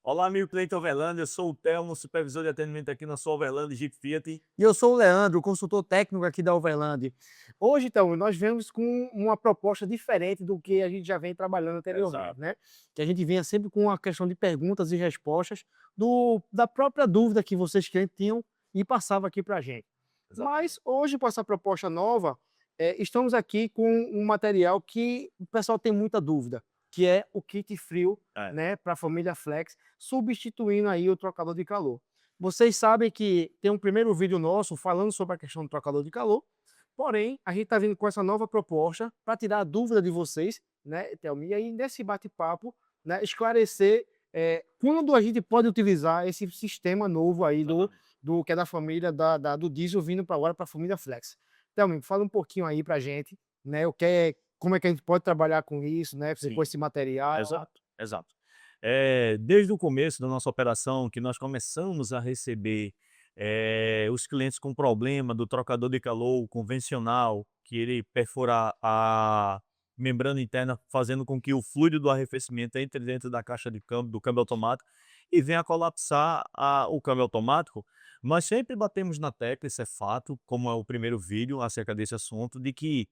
Olá, amigo Cleiton Overlândia, eu sou o Telmo, supervisor de atendimento aqui na sua Overlândia Jeep Fiat. E eu sou o Leandro, consultor técnico aqui da Overland. Hoje, então, nós viemos com uma proposta diferente do que a gente já vem trabalhando anteriormente, Exato, né? Que a gente vinha sempre com a questão de perguntas e respostas da própria dúvida que vocês clientes tinham e passava aqui para a gente. Mas exatamente. hoje, com essa proposta nova, estamos aqui com um material que o pessoal tem muita dúvida, que é o kit frio, É, né, para a família Flex, substituindo aí o trocador de calor. Vocês sabem que tem um primeiro vídeo nosso falando sobre a questão do trocador de calor, porém, a gente está vindo com essa nova proposta para tirar a dúvida de vocês, né, Thelma? E aí, nesse bate-papo, né, esclarecer quando a gente pode utilizar esse sistema novo aí exatamente. do que é da família do diesel vindo para agora para a família Flex. Thelma, fala um pouquinho aí para a gente, né, como é que a gente pode trabalhar com isso, né, com Sim, esse material. exato, exato. Desde o começo da nossa operação, que nós começamos a receber os clientes com problema do trocador de calor convencional, que ele perfura a membrana interna, fazendo com que o fluido do arrefecimento entre dentro da caixa de câmbio, do câmbio automático, e venha a colapsar o câmbio automático. Nós sempre batemos na tecla, isso é fato, como é o primeiro vídeo acerca desse assunto, de que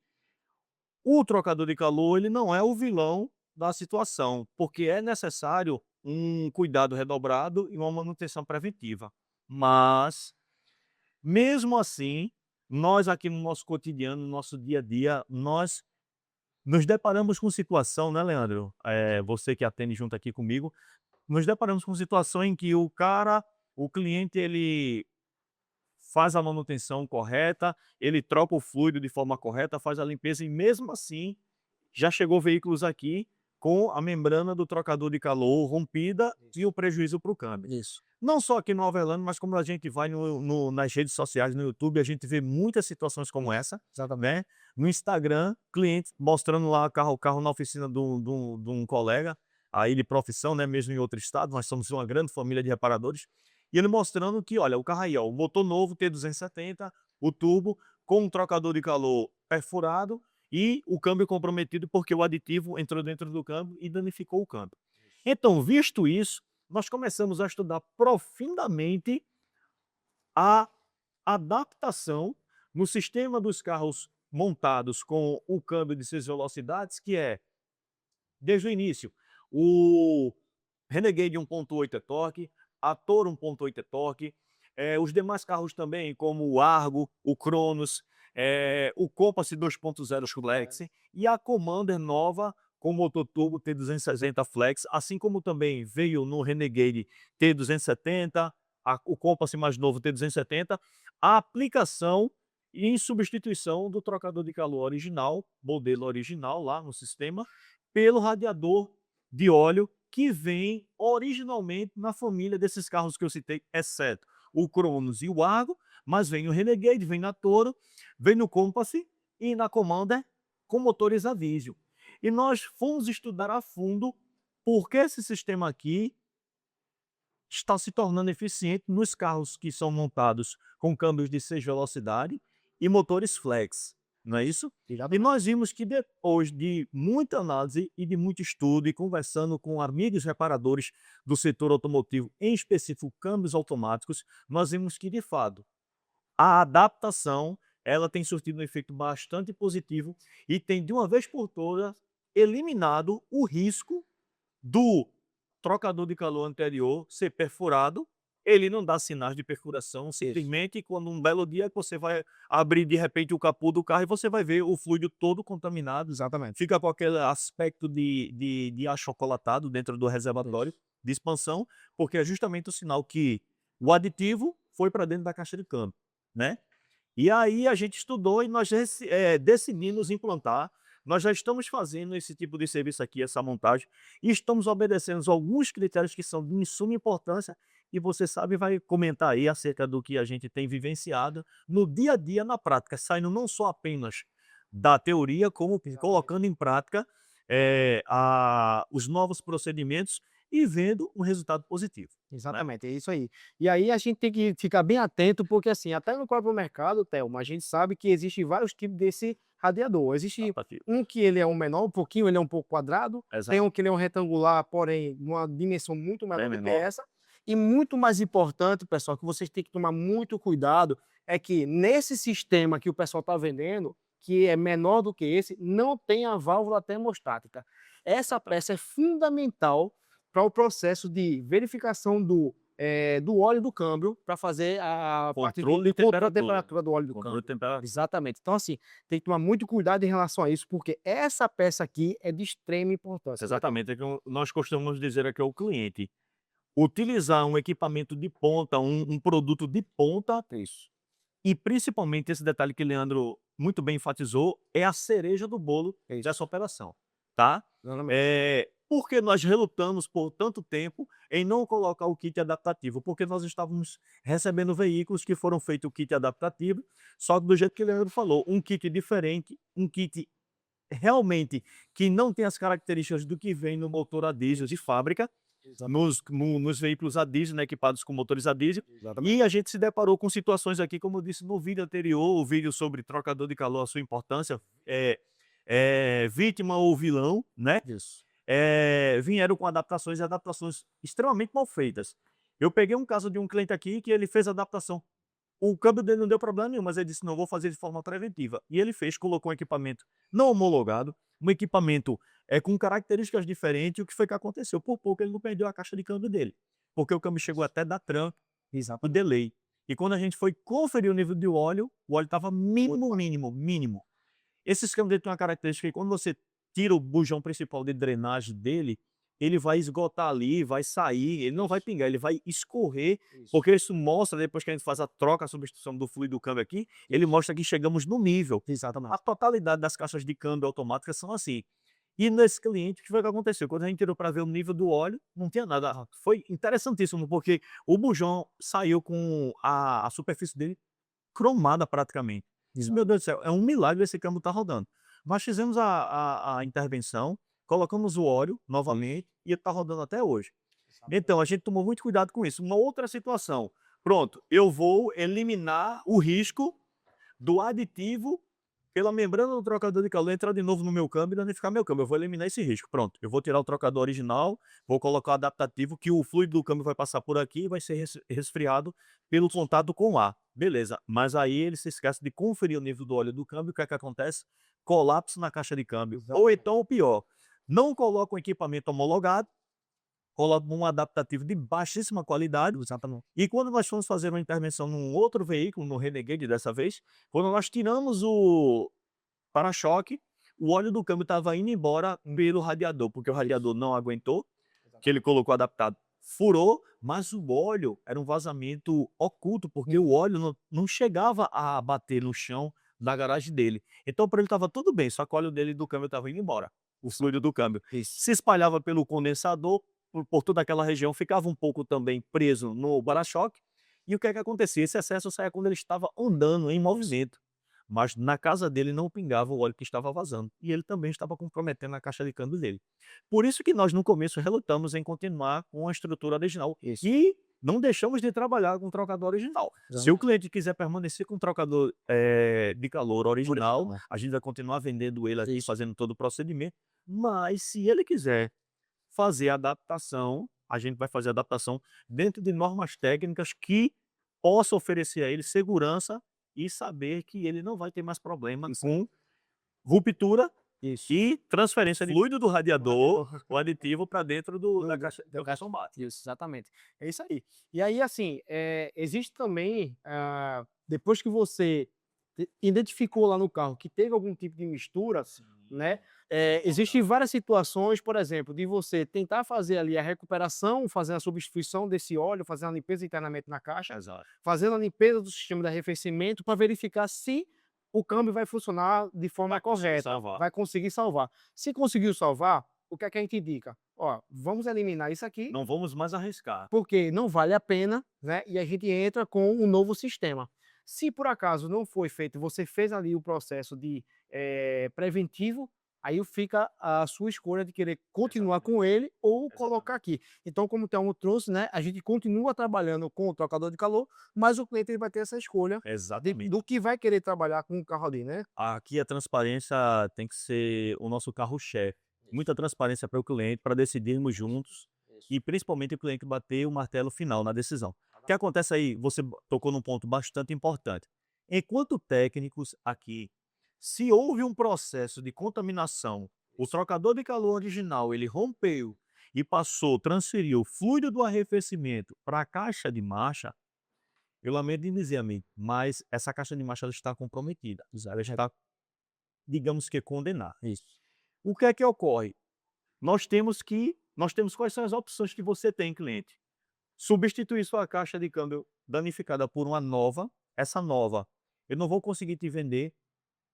o trocador de calor, ele não é o vilão da situação, porque é necessário um cuidado redobrado e uma manutenção preventiva. Mas, mesmo assim, nós aqui no nosso cotidiano, no nosso dia a dia, nós nos deparamos com situação, né, Leandro? Você que atende junto aqui comigo, nos deparamos com situação em que o cliente, ele faz a manutenção correta, ele troca o fluido de forma correta, faz a limpeza e mesmo assim já chegou veículos aqui com a membrana do trocador de calor rompida e Isso. o prejuízo para o câmbio. Isso. Não só aqui no Overland, mas como a gente vai nas redes sociais, no YouTube, a gente vê muitas situações como Isso. essa, Exatamente. né? No Instagram, clientes mostrando lá o carro na oficina de um colega, aí de profissão, né? Mesmo em outro estado, nós somos uma grande família de reparadores, e ele mostrando que, olha, o carro aí, ó, o motor novo T270, o turbo, com um trocador de calor perfurado, e o câmbio comprometido porque o aditivo entrou dentro do câmbio e danificou o câmbio. Isso. Então, visto isso, nós começamos a estudar profundamente a adaptação no sistema dos carros montados com o câmbio de 6 velocidades, que é, desde o início, o Renegade 1.8 é torque, a Toro 1.8 é torque, os demais carros também, como o Argo, o Cronos, o Compass 2.0 Flex e a Commander nova com motor turbo T260 Flex, assim como também veio no Renegade T270, o Compass mais novo T270, a aplicação em substituição do trocador de calor original, modelo original lá no sistema, pelo radiador de óleo que vem originalmente na família desses carros que eu citei, exceto o Cronos e o Argo, mas vem o Renegade, vem na Toro, vem no Compass e na Commander com motores a diesel. E nós fomos estudar a fundo por que esse sistema aqui está se tornando eficiente nos carros que são montados com câmbios de 6 velocidade e motores flex, não é isso? E Exatamente. nós vimos que depois de muita análise e de muito estudo e conversando com amigos reparadores do setor automotivo, em específico câmbios automáticos, nós vimos que de fato a adaptação ela tem surtido um efeito bastante positivo e tem de uma vez por todas eliminado o risco do trocador de calor anterior ser perfurado, ele não dá sinais de perfuração, Isso. simplesmente quando um belo dia você vai abrir de repente o capô do carro e você vai ver o fluido todo contaminado, Exatamente. fica com aquele aspecto de achocolatado dentro do reservatório Isso. de expansão, porque é justamente o sinal que o aditivo foi para dentro da caixa de câmbio, né? E aí a gente estudou e nós decidimos implantar. Nós já estamos fazendo esse tipo de serviço aqui, essa montagem, e estamos obedecendo alguns critérios que são de suma importância, e você sabe, vai comentar aí acerca do que a gente tem vivenciado no dia a dia, na prática, saindo não só apenas da teoria, como Exatamente. colocando em prática os novos procedimentos e vendo um resultado positivo, né? Exatamente, é isso aí. E aí a gente tem que ficar bem atento, porque assim, até no próprio mercado, Thelma, a gente sabe que existem vários tipos desse radiador. Existe Adaptativo. um que ele é um menor, um pouquinho, ele é um pouco quadrado. Tem Exato. um que ele é um retangular, porém, numa dimensão muito menor Bem do que menor. essa. E muito mais importante, pessoal, que vocês têm que tomar muito cuidado, é que nesse sistema que o pessoal está vendendo, que é menor do que esse, não tem a válvula termostática. Essa peça é fundamental para o processo de verificação do óleo do câmbio, para fazer a parte Controle de controle da temperatura. temperatura do óleo do Controle de câmbio. temperatura. Exatamente. Então, assim, tem que tomar muito cuidado em relação a isso, porque essa peça aqui é de extrema importância. Exatamente, é que nós costumamos dizer aqui ao cliente, utilizar um equipamento de ponta, um produto de ponta, Isso. e principalmente esse detalhe que Leandro muito bem enfatizou, é a cereja do bolo Isso. dessa operação, tá? Exatamente. Porque nós relutamos por tanto tempo em não colocar o kit adaptativo, porque nós estávamos recebendo veículos que foram feito o kit adaptativo, só que do jeito que o Leandro falou, um kit diferente, um kit realmente que não tem as características do que vem no motor a diesel de fábrica, nos veículos a diesel, né, equipados com motores a diesel, Exatamente. e a gente se deparou com situações aqui, como eu disse no vídeo anterior, o vídeo sobre trocador de calor, a sua importância, vítima ou vilão, né? Isso. Vieram com adaptações e adaptações extremamente mal feitas. Eu peguei um caso de um cliente aqui que ele fez a adaptação. O câmbio dele não deu problema nenhum, mas ele disse, não, vou fazer de forma preventiva. E ele fez, colocou um equipamento não homologado, um equipamento com características diferentes, e o que foi que aconteceu? Por pouco ele não perdeu a caixa de câmbio dele, porque o câmbio chegou até da tranca, o Exato. delay. E quando a gente foi conferir o nível de óleo, o óleo estava mínimo. Esses câmbios dele têm uma característica que quando você tira o bujão principal de drenagem dele, ele vai esgotar ali, vai sair, ele não vai pingar, ele vai escorrer, Isso. porque isso mostra, depois que a gente faz a troca, a substituição do fluido do câmbio aqui, ele mostra que chegamos no nível. Exatamente. A totalidade das caixas de câmbio automáticas são assim. E nesse cliente, o que foi que aconteceu? Quando a gente tirou para ver o nível do óleo, não tinha nada. Foi interessantíssimo, porque o bujão saiu com a superfície dele cromada praticamente. Disse, meu Deus do céu, é um milagre esse câmbio estar rodando. Nós fizemos a intervenção, colocamos o óleo novamente e ele está rodando até hoje. Então, a gente tomou muito cuidado com isso. Uma outra situação, pronto, eu vou eliminar o risco do aditivo pela membrana do trocador de calor entrar de novo no meu câmbio e danificar meu câmbio. Eu vou eliminar esse risco. Pronto, eu vou tirar o trocador original, vou colocar o adaptativo, que o fluido do câmbio vai passar por aqui e vai ser resfriado pelo contato com o ar. Beleza, mas aí ele se esquece de conferir o nível do óleo do câmbio, o que é que acontece? Colapso na caixa de câmbio. Ou então o pior, não coloca um equipamento homologado, coloca um adaptativo de baixíssima qualidade. Exatamente. E quando nós fomos fazer uma intervenção num outro veículo, no Renegade dessa vez, quando nós tiramos o para-choque, o óleo do câmbio estava indo embora pelo radiador, porque o radiador não aguentou, que ele colocou adaptado, furou, mas o óleo era um vazamento oculto, porque o óleo não chegava a bater no chão da garagem dele. Então para ele estava tudo bem, só que o óleo dele do câmbio estava indo embora, o fluido do câmbio. Isso. Se espalhava pelo condensador, por toda aquela região, ficava um pouco também preso no para-choque. E o que é que acontecia? Esse excesso saía quando ele estava andando em movimento. Mas na casa dele não pingava o óleo que estava vazando. E ele também estava comprometendo a caixa de câmbio dele. Por isso que nós no começo relutamos em continuar com a estrutura original. Isso. E não deixamos de trabalhar com o trocador original. Se o cliente quiser permanecer com o trocador de calor original, a gente vai continuar vendendo ele aqui, fazendo todo o procedimento. Mas se ele quiser fazer adaptação, a gente vai fazer adaptação dentro de normas técnicas que possa oferecer a ele segurança e saber que ele não vai ter mais problema com ruptura e transferência de fluido do radiador, o aditivo, para dentro da caixa automática. Isso, exatamente. É isso aí. E aí, assim, existe também, depois que você identificou lá no carro que teve algum tipo de mistura, né? Existem várias situações, por exemplo, de você tentar fazer ali a recuperação, fazer a substituição desse óleo, fazer a limpeza internamente na caixa, Exato. fazendo a limpeza do sistema de arrefecimento para verificar se o câmbio vai funcionar de forma correta, salvar. vai conseguir salvar. Se conseguiu salvar, o que é que a gente indica? Ó, vamos eliminar isso aqui, Não vamos mais arriscar. porque não vale a pena, né? E a gente entra com um novo sistema. Se por acaso não foi feito, você fez ali o processo de preventivo, Aí fica a sua escolha de querer continuar com ele ou colocar aqui. Então, como o Telmo trouxe, né, a gente continua trabalhando com o trocador de calor, mas o cliente ele vai ter essa escolha Exatamente. do que vai querer trabalhar com o carro ali, né? Aqui a transparência tem que ser o nosso carro-chefe. Muita transparência para o cliente, para decidirmos juntos e principalmente o cliente bater o martelo final na decisão. O que acontece aí? Você tocou num ponto bastante importante. Enquanto técnicos aqui, se houve um processo de contaminação, o trocador de calor original ele rompeu e passou, transferiu o fluido do arrefecimento para a caixa de marcha, eu lamento em dizer, amigo, mas essa caixa de marcha ela está comprometida. Ela está, digamos que, condenada. Isso. O que é que ocorre? Nós temos quais são as opções que você tem, cliente? Substituir sua caixa de câmbio danificada por uma nova. Essa nova, eu não vou conseguir te vender.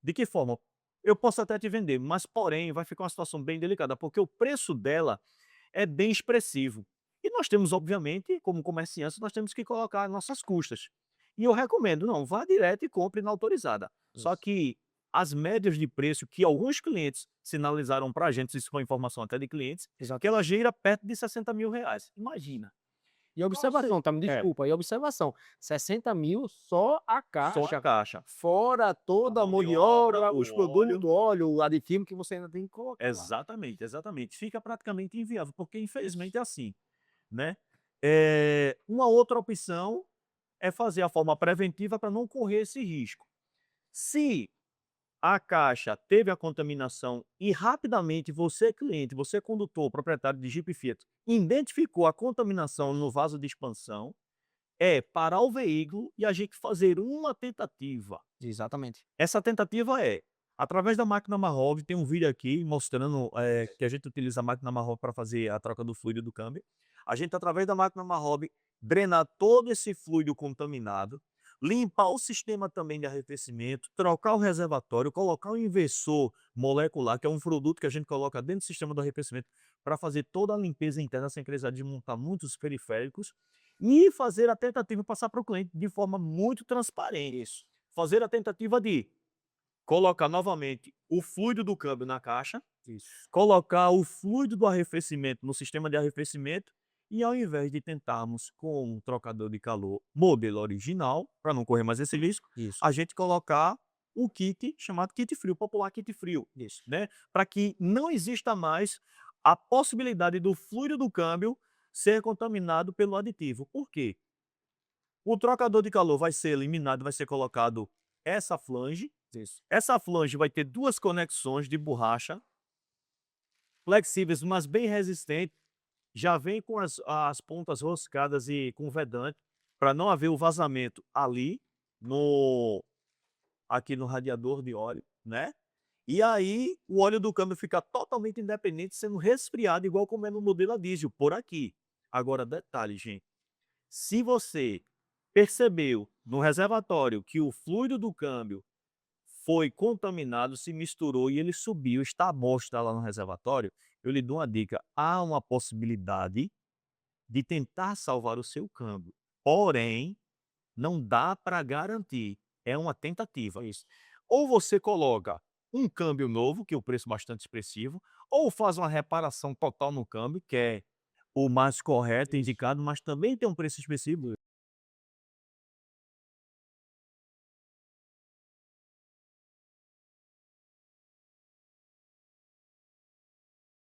De que forma? Eu posso até te vender, mas porém vai ficar uma situação bem delicada, porque o preço dela é bem expressivo. E nós temos, obviamente, como comerciantes, nós temos que colocar nossas custas. E eu recomendo, não, vá direto e compre na autorizada. Só Isso. que as médias de preço que alguns clientes sinalizaram para a gente, isso foi informação até de clientes, Exato. que ela gira perto de R$ 60.000. Imagina. E observação, tá? Me É. desculpa. E observação, 60 mil só a Só a caixa, caixa. fora toda a mão mão de de obra, obra, o os produtos, óleo. óleo, o aditivo que você ainda tem que colocar lá. Exatamente, exatamente. Fica praticamente inviável, porque infelizmente é assim, né? Uma outra opção é fazer a forma preventiva para não correr esse risco. Se a caixa teve a contaminação e rapidamente você, cliente, você, condutor, proprietário de Jeep Fiat, identificou a contaminação no vaso de expansão, é parar o veículo e a gente fazer uma tentativa. Exatamente. Essa tentativa é, através da máquina Marrov, tem um vídeo aqui mostrando que a gente utiliza a máquina Marrov para fazer a troca do fluido do câmbio. A gente, através da máquina Marrov, drenar todo esse fluido contaminado, limpar o sistema também de arrefecimento, trocar o reservatório, colocar o inversor molecular, que é um produto que a gente coloca dentro do sistema do arrefecimento para fazer toda a limpeza interna sem precisar de montar muitos periféricos e fazer a tentativa de passar para o cliente de forma muito transparente. Isso. Fazer a tentativa de colocar novamente o fluido do câmbio na caixa, colocar o fluido do arrefecimento no sistema de arrefecimento e, ao invés de tentarmos com um trocador de calor modelo original, para não correr mais esse risco, Isso. a gente colocar o kit chamado kit frio, popular kit frio, Isso. né? Para que não exista mais a possibilidade do fluido do câmbio ser contaminado pelo aditivo. Por quê? O trocador de calor vai ser eliminado, vai ser colocado essa flange. Isso. Essa flange vai ter duas conexões de borracha, flexíveis, mas bem resistentes. Já vem com as pontas roscadas e com vedante, para não haver o vazamento ali, aqui no radiador de óleo, né? E aí o óleo do câmbio fica totalmente independente, sendo resfriado, igual como é no modelo a diesel, por aqui. Agora, detalhe, gente. Se você percebeu no reservatório que o fluido do câmbio foi contaminado, se misturou e ele subiu, está à mostra lá no reservatório, eu lhe dou uma dica: há uma possibilidade de tentar salvar o seu câmbio, porém, não dá para garantir, é uma tentativa. Isso. Ou você coloca um câmbio novo, que é o preço bastante expressivo, ou faz uma reparação total no câmbio, que é o mais correto, indicado, mas também tem um preço expressivo.